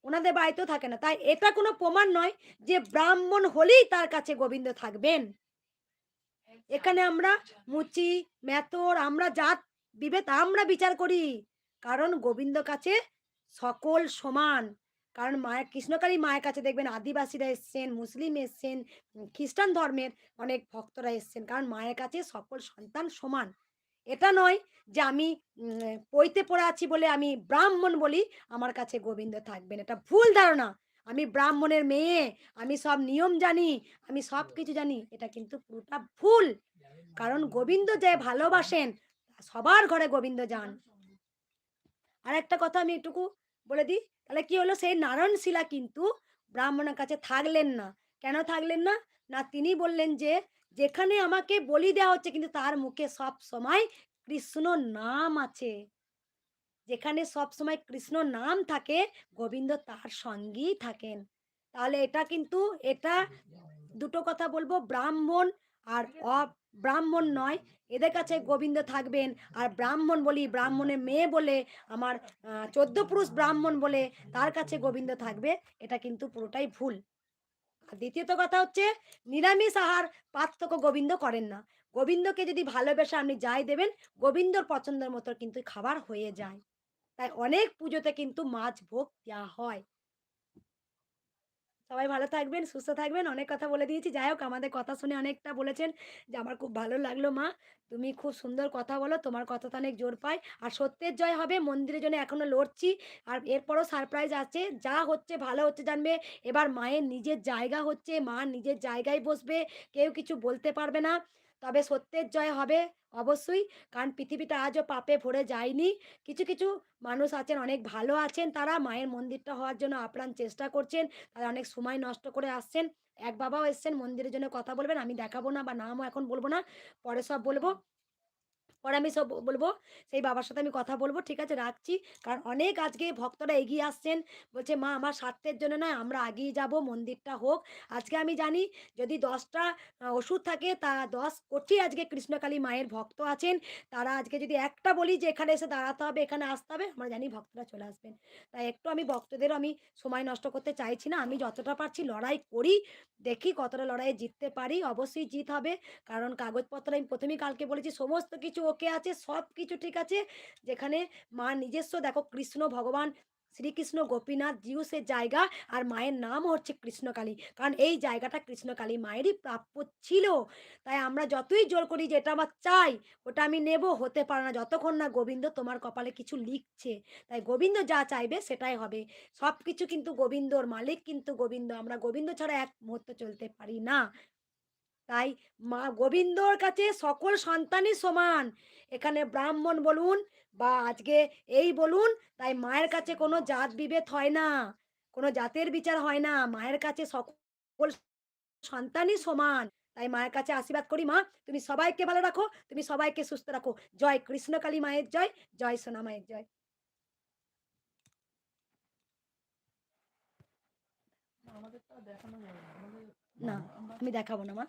S1: উনাদের বাড়িতেও থাকে না। তাই এটা কোনো প্রমাণ নয় যে ব্রাহ্মণ হলেই তার কাছে গোবিন্দ থাকবেন। এখানে আমরা মুচি, মেথর, আমরা জাত বিভেদ আমরা বিচার করি। কারণ গোবিন্দ কাছে সকল সমান। কারণ কৃষ্ণকালী মায়ের কাছে দেখবেন আদিবাসীরা এসছেন, মুসলিম এসছেন, খ্রিস্টান ধর্মের অনেক ভক্তরা এসছেন। কারণ মায়ের কাছে সকল সন্তান সমান। এটা নয় যে আমি পইতে পড়ে আছি বলে আমি ব্রাহ্মণ বলি আমার কাছে গোবিন্দ থাকবেন। এটা ভুল ধারণা। আমি ব্রাহ্মণের মেয়ে, আমি সব নিয়ম জানি, আমি সবকিছু জানি। এটা কিন্তু পুরোটা ভুল। কারণ গোবিন্দ যে ভালোবাসেন, সবার ঘরে গোবিন্দ যান। আরেকটা কথা আমি এটুকু বলে দিই, তাহলে কি হলো সেই নারায়ণ শিলা কিন্তু ব্রাহ্মণের কাছে থাকলেন না। কেন থাকলেন না? না তিনি বললেন যে, "যেখানে আমাকে বলি দেওয়া হচ্ছে কিন্তু তার মুখে সবসময় কৃষ্ণ নাম আছে। যেখানে সবসময় কৃষ্ণ নাম থাকে, গোবিন্দ তার সঙ্গেই থাকেন।" তাহলে এটা কিন্তু এটা দুটো কথা বলব ব্রাহ্মণ আর ব্রাহ্মণ নয়, এদের কাছে গোবিন্দ থাকবেন। আর ব্রাহ্মণ বলি, ব্রাহ্মণের মেয়ে বলে, আমার 14 পুরুষ ব্রাহ্মণ বলে তার কাছে গোবিন্দ থাকবে, এটা কিন্তু পুরোটাই ভুল। আর দ্বিতীয়ত কথা হচ্ছে, নিরামিষ আহার পার্থক্য গোবিন্দ করেন না। গোবিন্দকে যদি ভালোবেসে আপনি যাই দেবেন, গোবিন্দর পছন্দের মতো কিন্তু খাবার হয়ে যায়। তাই অনেক পুজোতে কিন্তু মাছ ভোগ দেওয়া হয়। সবাই ভালো থাকবেন, সুস্থ থাকবেন। অনেক কথা বলে দিয়েছি। যাই হোক, আমাদের কথা শুনে অনেকটা বলেছেন যে, "আমার খুব ভালো লাগলো মা। তুমি খুব সুন্দর কথা বলো। তোমার কথাতে অনেক জোর পাই।" আর সত্যের জয় হবে। মন্দিরের জন্য এখনো লড়ছি। আর এরপরও সারপ্রাইজ আছে। যা হচ্ছে ভালো হচ্ছে জানবে। এবার মায়ের নিজের জায়গা হচ্ছে। মা নিজের জায়গায় বসবে। কেউ কিছু বলতে পারবে না। তবে সত্যের জয় হবে অবশ্যই। কারণ পৃথিবীটা আজও পাপে ভরে যায়নি। কিছু, কিছু মানুষ আছেন, অনেক ভালো আছেন, তারা মায়ের মন্দিরটা হওয়ার জন্য আপ্রাণ চেষ্টা করছেন। তারা অনেক সময় নষ্ট করে আসছেন। এক বাবাও এসছেন মন্দিরের জন্য কথা বলবেন। আমি দেখাবো না বা নামও এখন বলব না। পরে সব বলব। পরে আমি সব বলব। সেই বাবার সাথে আমি কথা বলব। ঠিক আছে, রাখছি। কারণ অনেক আজকে ভক্তরা এগিয়ে আসছেন। বলছে, "মা, আমার স্বার্থের জন্য নয়, আমরা আগিয়ে যাব, মন্দিরটা হোক।" আজকে আমি জানি যদি ১০ টা ওষুধ থাকে, তা ১০ কোটি আজকে কৃষ্ণকালী মায়ের ভক্ত আছেন। তারা আজকে যদি একটা বলি যে এখানে এসে দাঁড়াতে হবে, এখানে আসতে হবে, আমরা জানি ভক্তরা চলে আসবেন। তাই একটু আমি ভক্তদেরও আমি সময় নষ্ট করতে চাইছি না। আমি যতটা পারছি লড়াই করি। দেখি কতটা লড়াইয়ে জিততে পারি। অবশ্যই জিত হবে। কারণ কাগজপত্র আমি ১ম এই কালকে বলেছি, সমস্ত কিছু ওকে আছে, সবকিছু ঠিক আছে। যেখানে মার নিজস্ব দেখো, কৃষ্ণ ভগবান শ্রীকৃষ্ণ গোপীনাথ জিউসের জায়গা, আর মায়ের নামও হচ্ছে কৃষ্ণকালী। কারণ এই জায়গাটা কৃষ্ণকালী মায়েরই প্রাপ্য ছিল। তাই আমরা যতই জোর করি যে এটা আমার চাই, ওটা আমি নেব, হতে পারে না যতক্ষণ না গোবিন্দ তোমার কপালে কিছু লিখছে। তাই গোবিন্দ যা চাইবে সেটাই হবে। সবকিছু কিন্তু গোবিন্দর, মালিক কিন্তু গোবিন্দ। আমরা গোবিন্দ ছাড়া এক মুহূর্ত চলতে পারি না। তাই মা গোবিন্দর কাছে সকল সন্তানই সমান। এখানে ব্রাহ্মণ বলুন বা আজকে এই বলুন, তাই মায়ের কাছে কোনো জাত বিভেদ হয় না। কোনো জাতের বিচার হয় না। মায়ের কাছে সকল সন্তানই সমান। তাই মায়ের কাছে আশীর্বাদ করি, মা তুমি সবাইকে ভালো রাখো, তুমি সবাইকে সুস্থ রাখো। জয় কৃষ্ণকালী মায়ের জয়, জয় সোনা মায়ের জয়।
S2: আমাদেরটা দেখানো যাবে না। আমাদের
S1: না, আমি দেখাবো না মা।